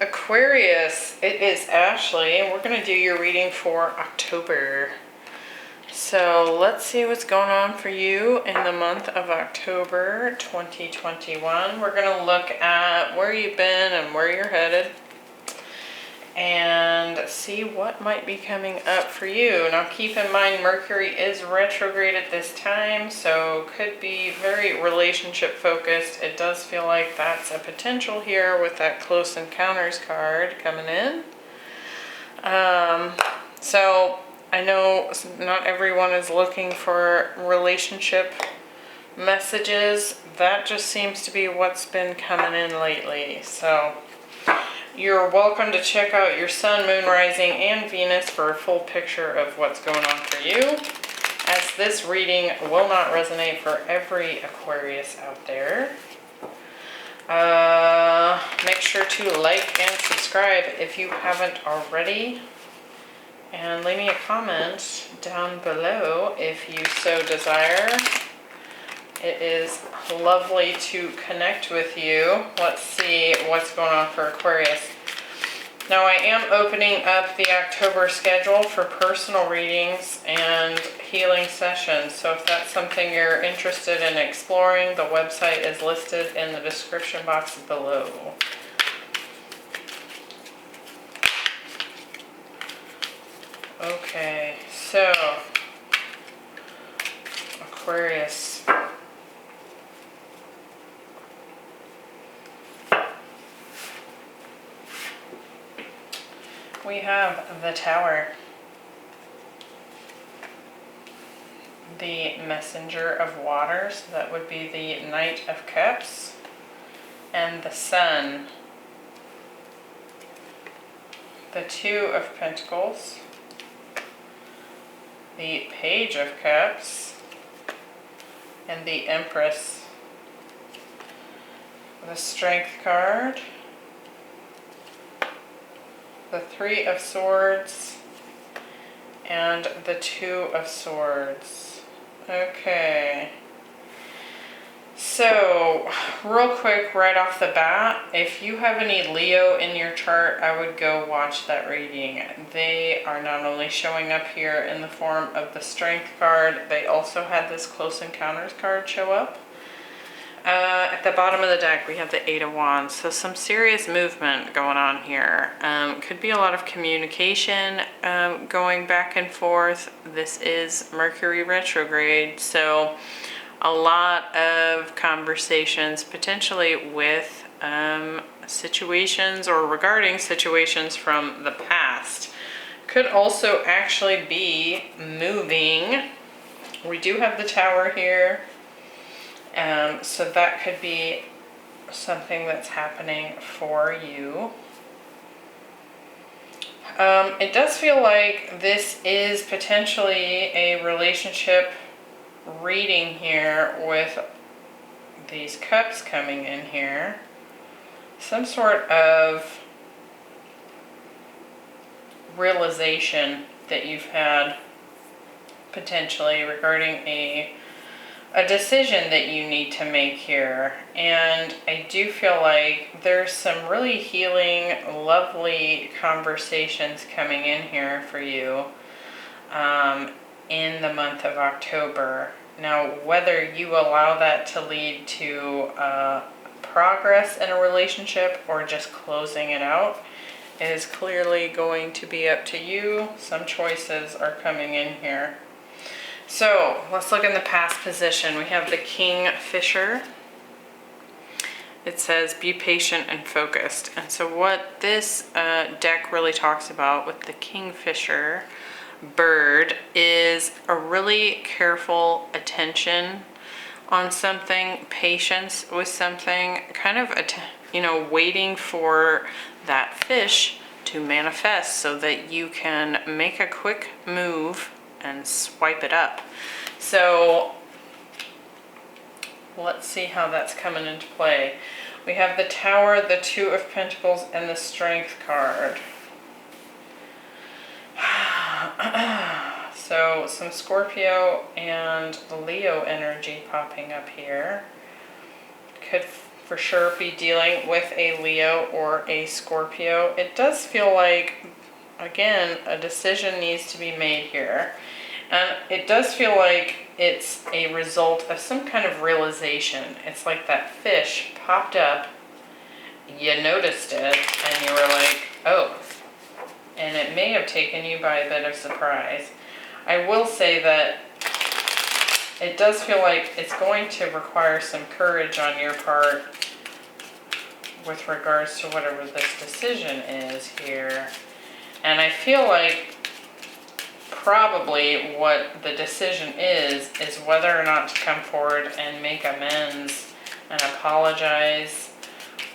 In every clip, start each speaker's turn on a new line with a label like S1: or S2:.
S1: Aquarius, it is Ashley, and we're going to do your reading for October. So let's see what's going on for you in the month of October 2021. We're going to look at where you've been and where you're headed and see what might be coming up for you. Now keep in mind Mercury is retrograde at this time, so could be very relationship focused. It does feel like that's a potential here with that Close Encounters card coming in. So I know not everyone is looking for relationship messages. That just seems to be what's been coming in lately. So you're welcome to check out your Sun, Moon, Rising, and Venus for a full picture of what's going on for you, as this reading will not resonate for every Aquarius out there. Make sure to like and subscribe if you haven't already, and leave me a comment down below if you so desire. It is lovely to connect with you. Let's see what's going on for Aquarius. Now I am opening up the October schedule for personal readings and healing sessions. So if that's something you're interested in exploring, the website is listed in the description box below. Okay, so Aquarius. We have the Tower, the Messenger of Water, so that would be the Knight of Cups, and the Sun, the Two of Pentacles, the Page of Cups, and the Empress, the Strength card, the Three of Swords, and the Two of Swords. Okay. So, real quick, right off the bat, if you have any Leo in your chart, I would go watch that reading. They are not only showing up here in the form of the Strength card, they also had this Close Encounters card show up. At the bottom of the deck, we have the Eight of Wands, so some serious movement going on here. Could be a lot of communication going back and forth. This is Mercury retrograde, so a lot of conversations potentially with situations or regarding situations from the past. Could also actually be moving. We do have the Tower here. So that could be something that's happening for you. It does feel like this is potentially a relationship reading here with these cups coming in here. Some sort of realization that you've had potentially regarding a decision that you need to make here. And I do feel like there's some really healing, lovely conversations coming in here for you in the month of October. Now, whether you allow that to lead to progress in a relationship or just closing it out is clearly going to be up to you. Some choices are coming in here. So let's look in the past position. We have the Kingfisher. It says be patient and focused. And so what this deck really talks about with the Kingfisher bird is a really careful attention on something, patience with something, kind of waiting for that fish to manifest so that you can make a quick move and swipe it up. So let's see how that's coming into play. We have the Tower, the Two of Pentacles, and the Strength card. So some Scorpio and Leo energy popping up here. Could for sure be dealing with a Leo or a Scorpio. It does feel like, again, a decision needs to be made here. And it does feel like it's a result of some kind of realization. It's like that fish popped up, you noticed it, and you were like, oh. And it may have taken you by a bit of surprise. I will say that it does feel like it's going to require some courage on your part with regards to whatever this decision is here. And I feel like probably what the decision is whether or not to come forward and make amends and apologize,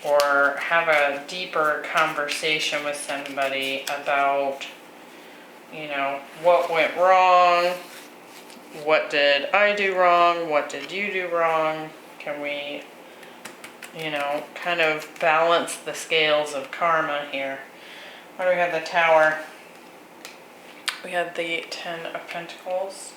S1: or have a deeper conversation with somebody about, you know, what went wrong, what did I do wrong, what did you do wrong, can we, you know, kind of balance the scales of karma here. What do we have? The Tower. We had the 10 of Pentacles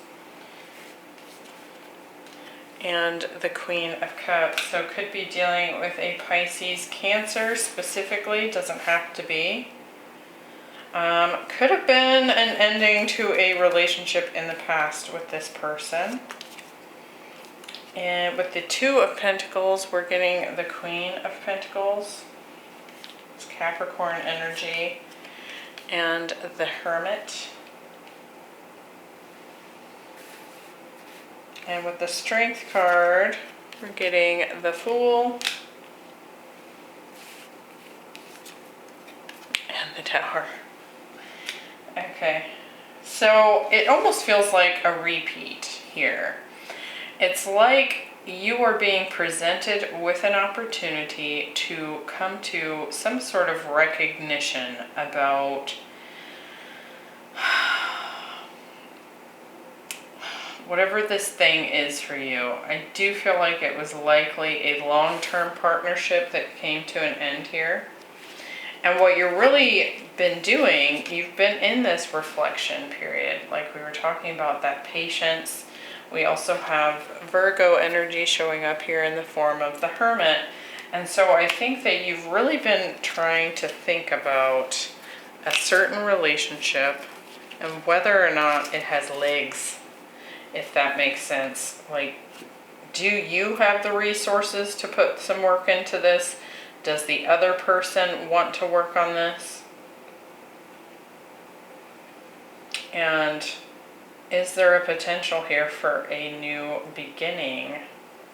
S1: and the Queen of Cups. So could be dealing with a Pisces, Cancer specifically, doesn't have to be. Could have been an ending to a relationship in the past with this person. And with the 2 of Pentacles, we're getting the Queen of Pentacles. It's Capricorn energy. And the Hermit. And with the Strength card, we're getting the Fool and the Tower. Okay, so it almost feels like a repeat here. It's like you are being presented with an opportunity to come to some sort of recognition about whatever this thing is for you. I do feel like it was likely a long-term partnership that came to an end here. And what you've really been doing, you've been in this reflection period, like we were talking about, that patience. We also have Virgo energy showing up here in the form of the Hermit. And so I think that you've really been trying to think about a certain relationship and whether or not it has legs, if that makes sense. Like, do you have the resources to put some work into this? Does the other person want to work on this? And is there a potential here for a new beginning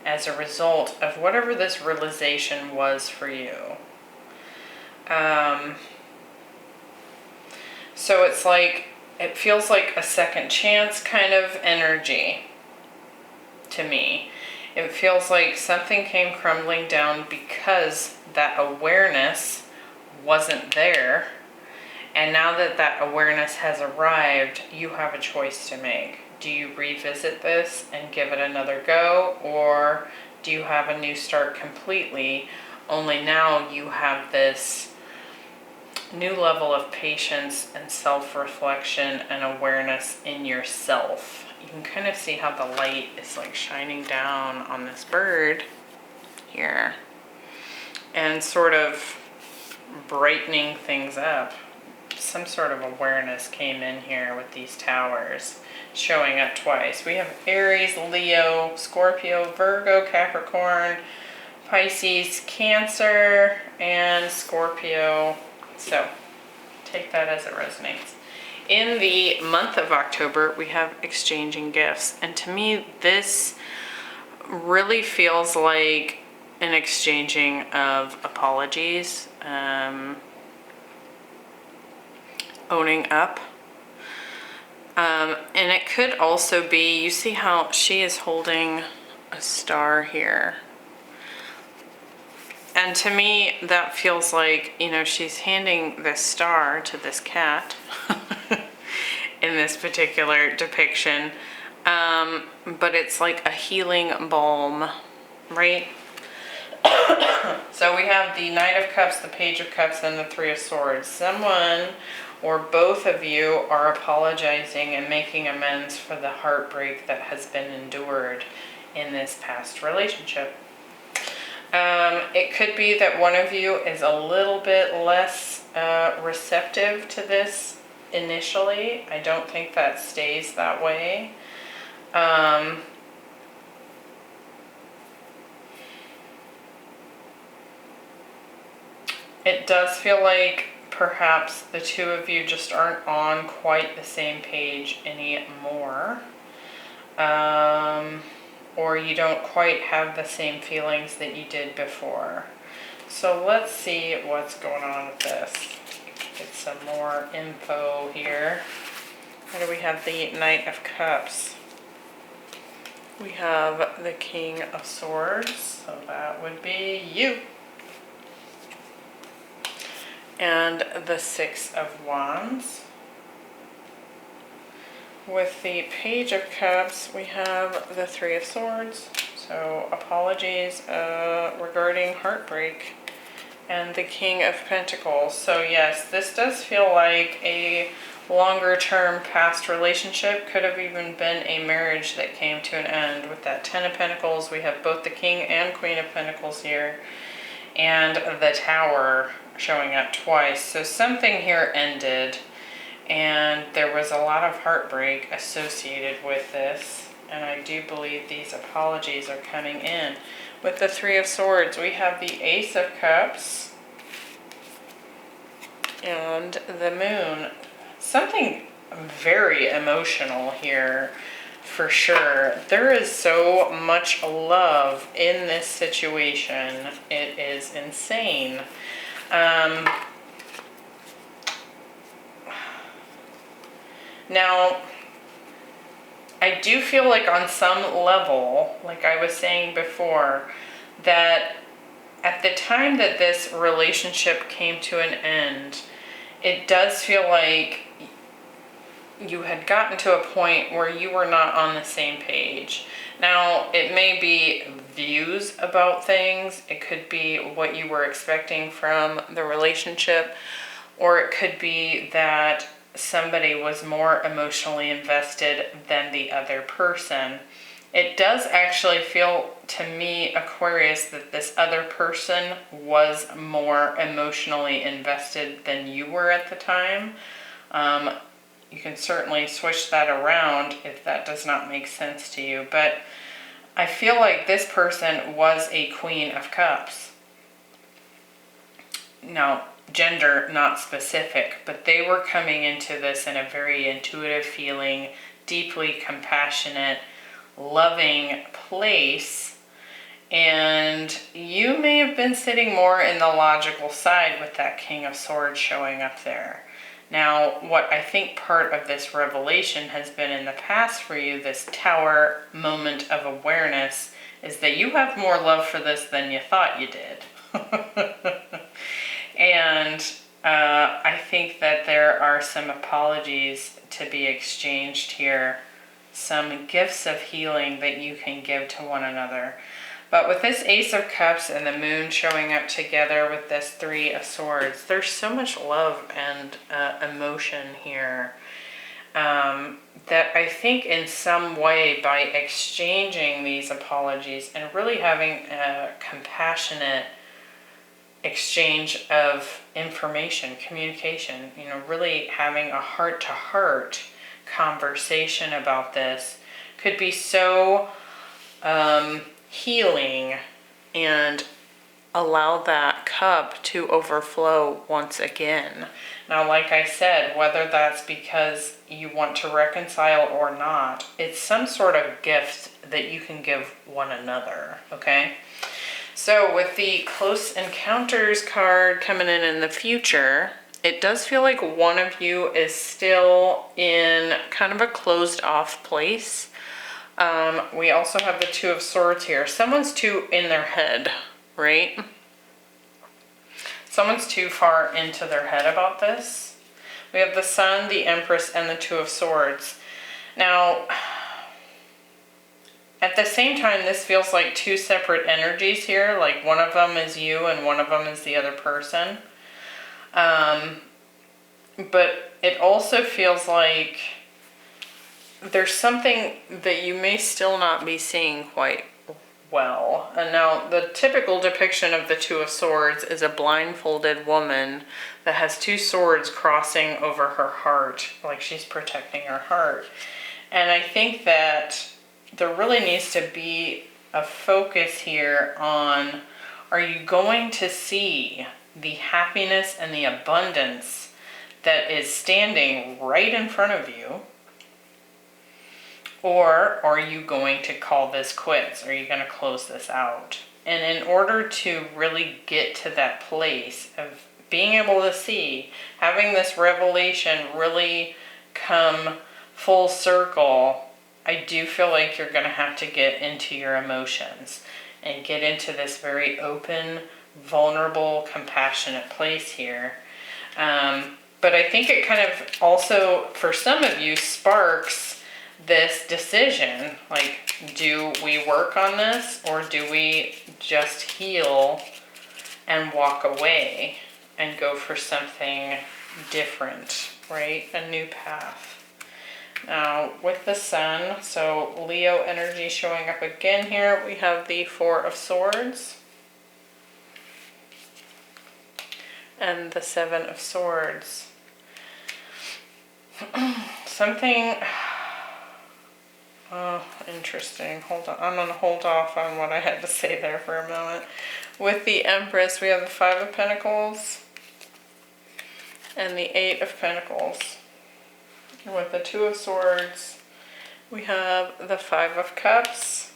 S1: as a result of whatever this realization was for you? So it's like, it feels like a second chance kind of energy to me. It feels like something came crumbling down because that awareness wasn't there. And now that that awareness has arrived, you have a choice to make. Do you revisit this and give it another go? Or do you have a new start completely? Only now you have this new level of patience and self-reflection and awareness in yourself. You can kind of see how the light is like shining down on this bird here and sort of brightening things up. Some sort of awareness came in here with these towers showing up twice. We have Aries, Leo, Scorpio, Virgo, Capricorn, Pisces, Cancer, and Scorpio. So take that as it resonates. In the month of October, we have exchanging gifts. And to me, this really feels like an exchanging of apologies, owning up. And it could also be, you see how she is holding a star here. And to me, that feels like, you know, she's handing this star to this cat in this particular depiction. But it's like a healing balm, right? So we have the Knight of Cups, the Page of Cups, and the Three of Swords. Someone or both of you are apologizing and making amends for the heartbreak that has been endured in this past relationship. It could be that one of you is a little bit less receptive to this initially. I don't think that stays that way. It does feel like perhaps the two of you just aren't on quite the same page anymore. Or you don't quite have the same feelings that you did before. So let's see what's going on with this. Get some more info here. What do we have? The Knight of Cups. We have the King of Swords, so that would be you. And the Six of Wands. With the Page of Cups, we have the Three of Swords. So apologies regarding heartbreak. And the King of Pentacles. So yes, this does feel like a longer term past relationship. Could have even been a marriage that came to an end. With that Ten of Pentacles, we have both the King and Queen of Pentacles here. And the Tower showing up twice. So something here ended. And there was a lot of heartbreak associated with this. And I do believe these apologies are coming in. With the Three of Swords, we have the Ace of Cups and the Moon. Something very emotional here, for sure. There is so much love in this situation. It is insane. Now, I do feel like on some level, like I was saying before, that at the time that this relationship came to an end, it does feel like you had gotten to a point where you were not on the same page. Now, it may be views about things, it could be what you were expecting from the relationship, or it could be that somebody was more emotionally invested than the other person. It does actually feel to me, Aquarius, that this other person was more emotionally invested than you were at the time. You can certainly switch that around if that does not make sense to you, but I feel like this person was a Queen of Cups. Now, gender not specific, but they were coming into this in a very intuitive feeling, deeply compassionate, loving place, and you may have been sitting more in the logical side with that King of Swords showing up there. Now, what I think part of this revelation has been in the past for you, this Tower moment of awareness, is that you have more love for this than you thought you did. And I think that there are some apologies to be exchanged here, some gifts of healing that you can give to one another. But with this Ace of Cups and the Moon showing up together with this Three of Swords, there's so much love and emotion here that I think in some way, by exchanging these apologies and really having a compassionate exchange of information, communication, really having a heart-to-heart conversation about this could be so healing and allow that cup to overflow once again. Now, like I said, whether that's because you want to reconcile or not, it's some sort of gift that you can give one another, okay? So with the Close Encounters card coming in the future, it does feel like one of you is still in kind of a closed off place. We also have the Two of Swords here. Someone's too in their head, right? Someone's too far into their head about this. We have the Sun, the Empress, and the Two of Swords. Now, at the same time, this feels like two separate energies here. Like one of them is you and one of them is the other person. But it also feels like there's something that you may still not be seeing quite well. And now the typical depiction of the Two of Swords is a blindfolded woman that has two swords crossing over her heart, like she's protecting her heart. And I think that there really needs to be a focus here on, are you going to see the happiness and the abundance that is standing right in front of you? Or are you going to call this quits? Are you going to close this out? And in order to really get to that place of being able to see, having this revelation really come full circle, I do feel like you're going to have to get into your emotions and get into this very open, vulnerable, compassionate place here. But I think it kind of also, for some of you, sparks this decision, like, do we work on this, or do we just heal and walk away and go for something different, right? A new path. Now with the Sun, so Leo energy showing up again here, we have the Four of Swords and the Seven of Swords. Something, oh, interesting. Hold on. I'm going to hold off on what I had to say there for a moment. With the Empress, we have the Five of Pentacles and the Eight of Pentacles. With the Two of Swords, we have the Five of Cups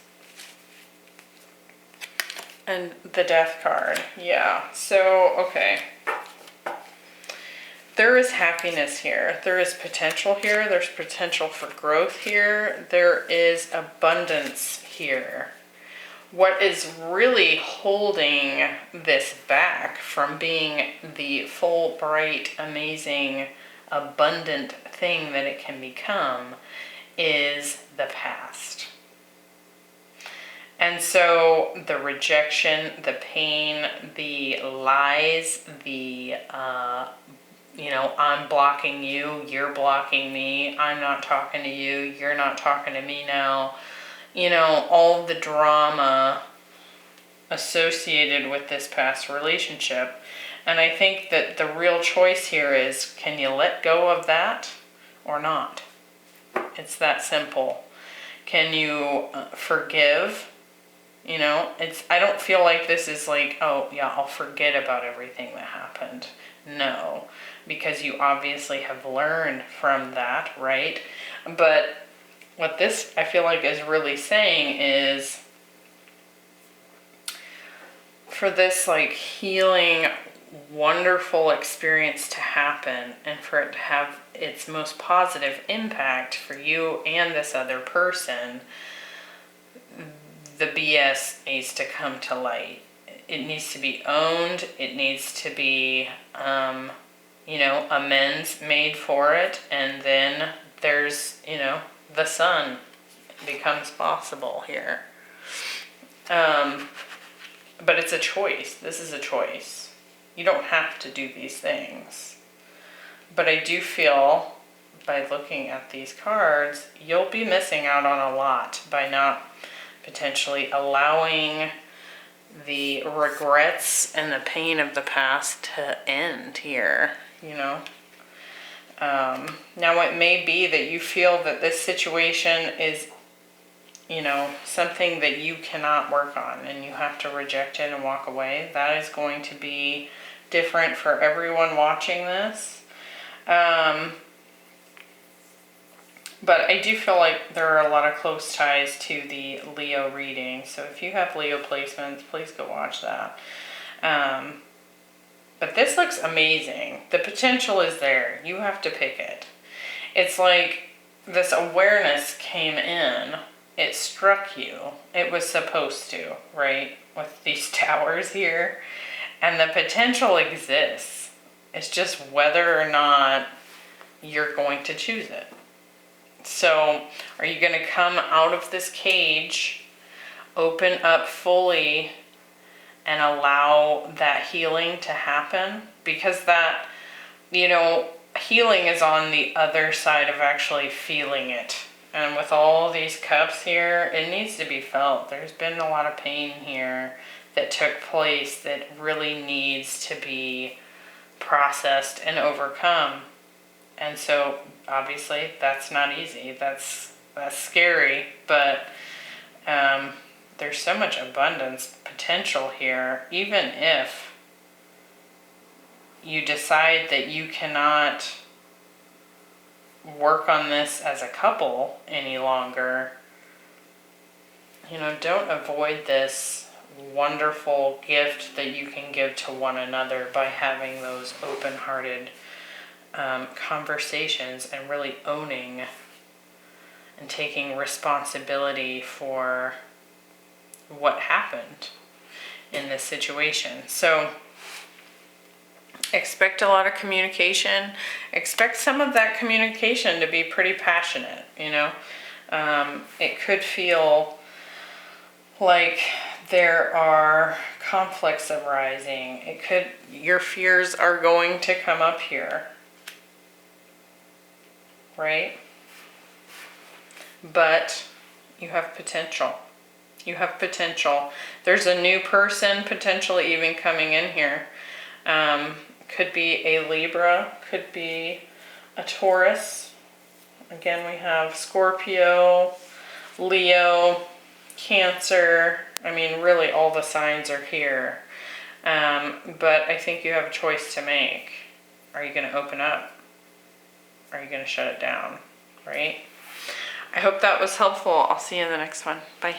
S1: and the Death card. Yeah, so, okay. There is happiness here. There is potential here. There's potential for growth here. There is abundance here. What is really holding this back from being the full, bright, amazing, abundant thing that it can become is the past. And so the rejection, the pain, the lies, the I'm blocking you, you're blocking me, I'm not talking to you, you're not talking to me now. All the drama associated with this past relationship. And I think that the real choice here is, can you let go of that or not? It's that simple. Can you forgive? I don't feel like this is like, oh yeah, I'll forget about everything that happened. No, because you obviously have learned from that, right? But what this, I feel like, is really saying is, for this like healing, wonderful experience to happen and for it to have its most positive impact for you and this other person, the BS needs to come to light. It needs to be owned. It needs to be, amends made for it. And then there's, the sun becomes possible here. But it's a choice. This is a choice. You don't have to do these things. But I do feel, by looking at these cards, you'll be missing out on a lot by not potentially allowing the regrets and the pain of the past to end here, Now it may be that you feel that this situation is, something that you cannot work on and you have to reject it and walk away. That is going to be different for everyone watching this. But I do feel like there are a lot of close ties to the Leo reading. So if you have Leo placements, please go watch that. But this looks amazing. The potential is there. You have to pick it. It's like this awareness came in. It struck you. It was supposed to, right? With these towers here. And the potential exists. It's just whether or not you're going to choose it. So, are you going to come out of this cage, open up fully, and allow that healing to happen? Because that, healing is on the other side of actually feeling it And with all these cups here, it needs to be felt. There's been a lot of pain here that took place that really needs to be processed and overcome. And so obviously that's not easy. That's scary, but there's so much abundance potential here. Even if you decide that you cannot work on this as a couple any longer, you know, don't avoid this wonderful gift that you can give to one another by having those open-hearted conversations and really owning and taking responsibility for what happened in this situation. So expect a lot of communication. Expect some of that communication to be pretty passionate, you know. It could feel like there are conflicts arising. Your fears are going to come up here, right? But you have potential. You have potential. There's a new person potentially even coming in here. Could be a Libra, could be a Taurus. Again, we have Scorpio, Leo, Cancer. I mean, really all the signs are here. But I think you have a choice to make. Are you going to open up? Are you going to shut it down? Right? I hope that was helpful. I'll see you in the next one. Bye.